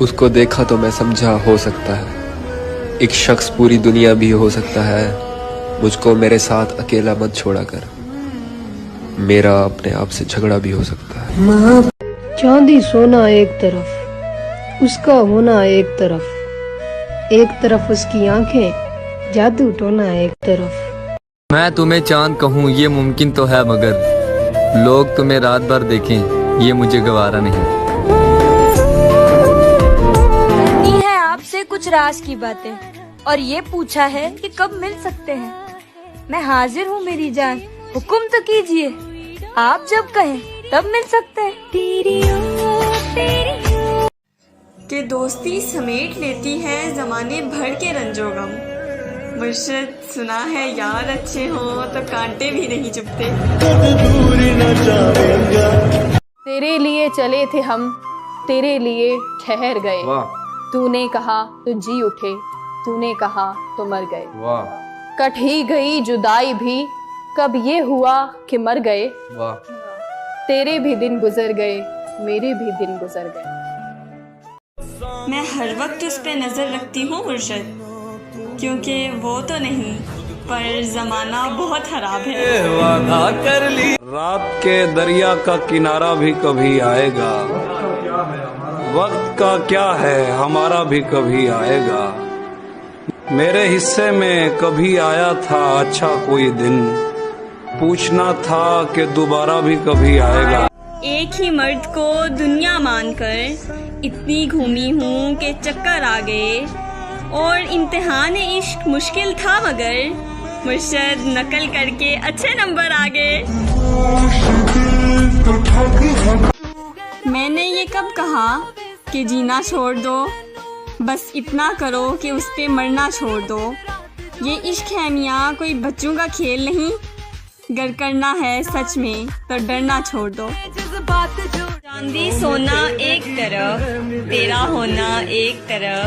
उसको देखा तो मैं समझा हो सकता है एक शख्स पूरी दुनिया भी हो सकता है। मुझको मेरे साथ अकेला मत छोड़ा कर, मेरा अपने आप से झगड़ा भी हो सकता है। चांदी सोना एक तरफ, उसका होना एक तरफ उसकी आंखें, जादू टोना एक तरफ। मैं तुम्हें चांद कहूँ ये मुमकिन तो है, मगर लोग तुम्हें रात भर देखें ये मुझे गवारा नहीं। है आपसे कुछ राज की बातें और ये पूछा है कि कब मिल सकते हैं। मैं हाजिर हूँ मेरी जान, हुक्म तो कीजिए, आप जब कहें तब मिल सकते हैं। कि दोस्ती समेट लेती है जमाने भर के रंजो गम। मुर्शिद सुना है यार अच्छे हो तो कांटे भी नहीं चुभते। तेरे लिए चले थे हम, तेरे लिए ठहर गए। तूने कहा तो जी उठे, तूने कहा तो मर गए। कट ही गई जुदाई भी, कब ये हुआ कि मर गए। तेरे भी दिन गुजर गए, मेरे भी दिन गुजर गए। मैं हर वक्त उस पे नजर रखती हूँ मुर्शिद, क्योंकि वो तो नहीं पर जमाना बहुत खराब है। वादा कर ली रात के दरिया का किनारा भी कभी आएगा। वक्त का क्या है हमारा भी कभी आएगा। मेरे हिस्से में कभी आया था अच्छा कोई दिन, पूछना था कि दोबारा भी कभी आएगा। एक ही मर्द को दुनिया मानकर इतनी घूमी हूँ कि चक्कर आ गए, और इम्तिहान इश्क मुश्किल था मगर मुर्शिद नकल करके अच्छे नंबर आ गए। मैंने ये कब कहा कि जीना छोड़ दो, बस इतना करो कि उस पे मरना छोड़ दो। ये इश्क है मियाँ कोई बच्चों का खेल नहीं, गर करना है सच में तो डरना छोड़ दो। चांदी सोना एक तरफ, तेरा होना एक तरफ,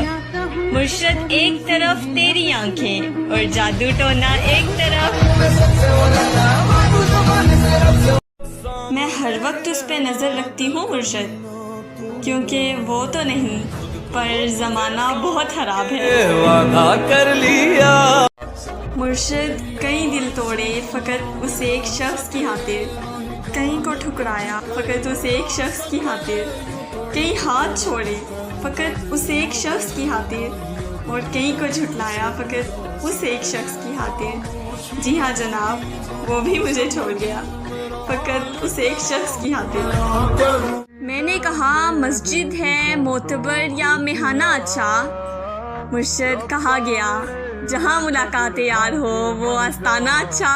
मुर्शिद एक तरफ तेरी आंखें और जादू टोना एक तरफ। मैं हर वक्त उस पे नजर रखती हूँ मुर्शिद, क्योंकि वो तो नहीं पर जमाना बहुत खराब है। वादा कर लिया मुर्शिद कई दिल तोड़े फकत उस एक शख्स की खातिर, कहीं को ठुकराया फकत उस एक शख्स की खातिर, कई हाथ छोड़े फकत उस एक शख्स की खातिर, और कहीं को झुटलाया फकत उस एक शख्स की खातिर। जी हाँ जनाब, वो भी मुझे छोड़ गया फकत उस एक शख्स की खातिर। मैंने कहा मस्जिद है मोतबर या मेहाना अच्छा, मुर्शिद कहा गया जहाँ मुलाकात यार हो वो आस्ताना अच्छा।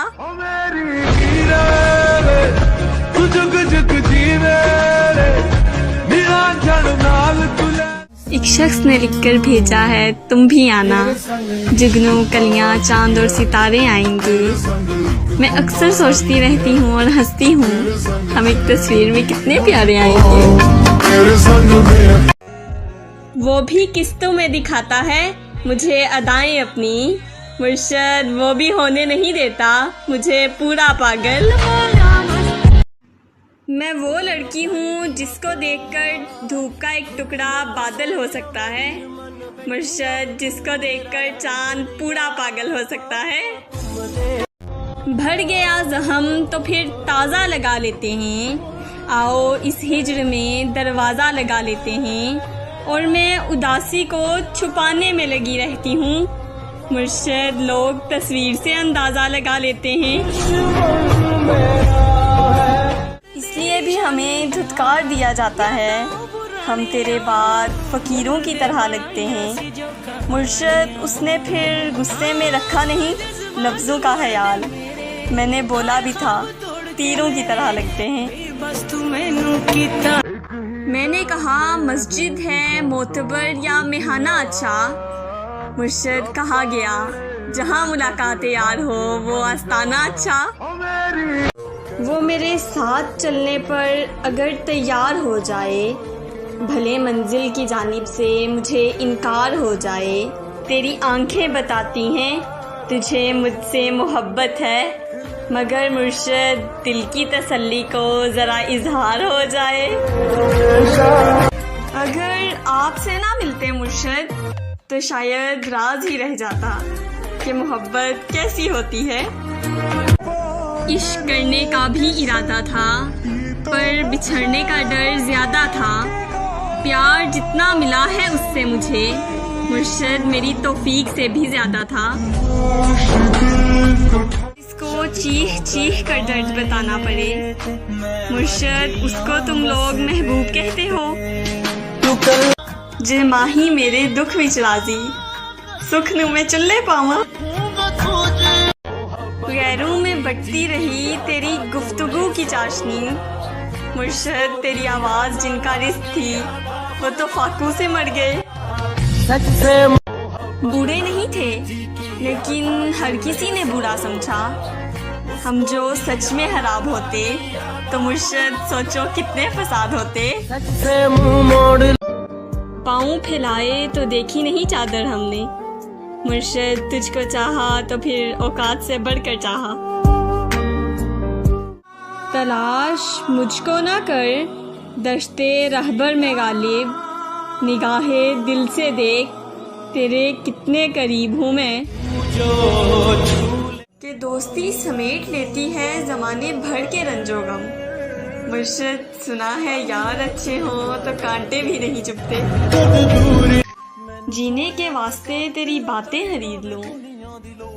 एक शख्स ने लिखकर भेजा है तुम भी आना, जुगनू कलियां चांद और सितारे आएंगे। मैं अक्सर सोचती रहती हूँ और हंसती हूँ, हम एक तस्वीर में कितने प्यारे आएंगे। वो भी किस्तों में दिखाता है मुझे अदाएं अपनी, मुर्शिद वो भी होने नहीं देता मुझे पूरा पागल। मैं वो लड़की हूँ जिसको देखकर धूप का एक टुकड़ा बादल हो सकता है, मुर्शिद जिसको देखकर चांद पूरा पागल हो सकता है। भर गया जख्म तो फिर ताज़ा लगा लेते हैं, आओ इस हिज्र में दरवाज़ा लगा लेते हैं, और मैं उदासी को छुपाने में लगी रहती हूँ, मुर्शिद लोग तस्वीर से अंदाज़ा लगा लेते हैं। इसलिए भी हमें धुतकार दिया जाता है, हम तेरे बाद फ़कीरों की तरह लगते हैं, मुर्शिद उसने फिर गुस्से में रखा नहीं लफ्ज़ों का ख्याल, मैंने बोला भी था तीरों की तरह लगते हैं। मैंने कहा मस्जिद है मोतबर या मेहाना अच्छा, मुर्शिद कहा गया जहाँ मुलाकात यार हो वो आस्ताना अच्छा। वो मेरे साथ चलने पर अगर तैयार हो जाए, भले मंजिल की जानिब से मुझे इनकार हो जाए, तेरी आंखें बताती हैं तुझे मुझसे मोहब्बत है, मगर मुर्शिद दिल की तसल्ली को ज़रा इजहार हो जाए। अगर आपसे ना मिलते मुर्शद तो शायद राज ही रह जाता कि मोहब्बत कैसी होती है। इश्क करने का भी इरादा था पर बिछड़ने का डर ज्यादा था। प्यार जितना मिला है उससे मुझे मुर्शद मेरी तौफीक से भी ज्यादा था। इसको चीख चीख कर दर्द बताना पड़े मुर्शद उसको तुम लोग महबूब कहते हो। जे माही मेरे दुख विच राजी सुख नु मैं चुल्ले पावा। गैरों में बटती रही तेरी गुफ्तगू की चाशनी मुर्शद तेरी आवाज जिनका रिश्क थी वो तो फाकू से मर गए। बूढ़े नहीं थे लेकिन हर किसी ने बुरा समझा। हम जो सच में खराब होते तो मुर्शद सोचो कितने फसाद होते। पाँव फैलाए तो देखी नहीं चादर हमने मुर्शद तुझको चाहा तो फिर औकात से बढ़कर चाहा। तलाश मुझको ना कर दश्ते रहबर में गालिब निगाहे दिल से देख तेरे कितने करीब हूँ मैं। कि दोस्ती समेट लेती है जमाने भर के रंजो गम मुर्शद सुना है यार अच्छे हो तो कांटे भी नहीं चुभते। जीने के वास्ते तेरी बातें खरीद लूं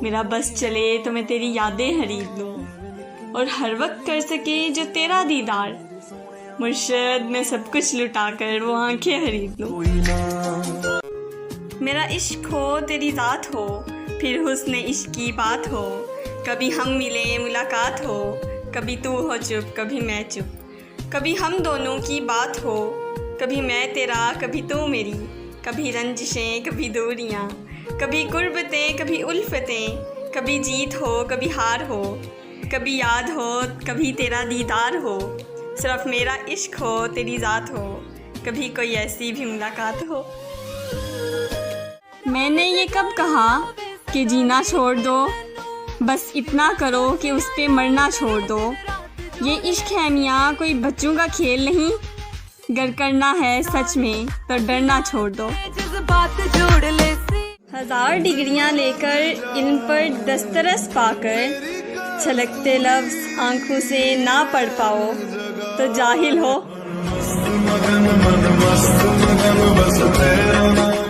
मेरा बस चले तो मैं तेरी यादें खरीद लूं और हर वक्त कर सके जो तेरा दीदार मुर्शद मैं सब कुछ लुटा कर वो आंखें खरीद लूं। मेरा इश्क हो तेरी जात हो फिर हुस्न इश्क की बात हो। कभी हम मिले मुलाकात हो कभी तू हो चुप कभी मैं चुप। कभी हम दोनों की बात हो कभी मैं तेरा कभी तू मेरी। कभी रंजिशें कभी दूरियां कभी कुर्बतें कभी उल्फतें। कभी जीत हो कभी हार हो कभी याद हो कभी तेरा दीदार हो। सिर्फ मेरा इश्क हो तेरी ज़ात हो कभी कोई ऐसी भी मुलाकात हो। मैंने ये कब कहा कि जीना छोड़ दो बस इतना करो कि उस पे मरना छोड़ दो। ये इश्क है मियाँ कोई बच्चों का खेल नहीं। गर करना है सच में तो डरना छोड़ दो। 1000 डिग्रियां लेकर इल्म पर दस्तरस पाकर छलकते लफ्ज़ आंखों से ना पढ़ पाओ तो जाहिल हो।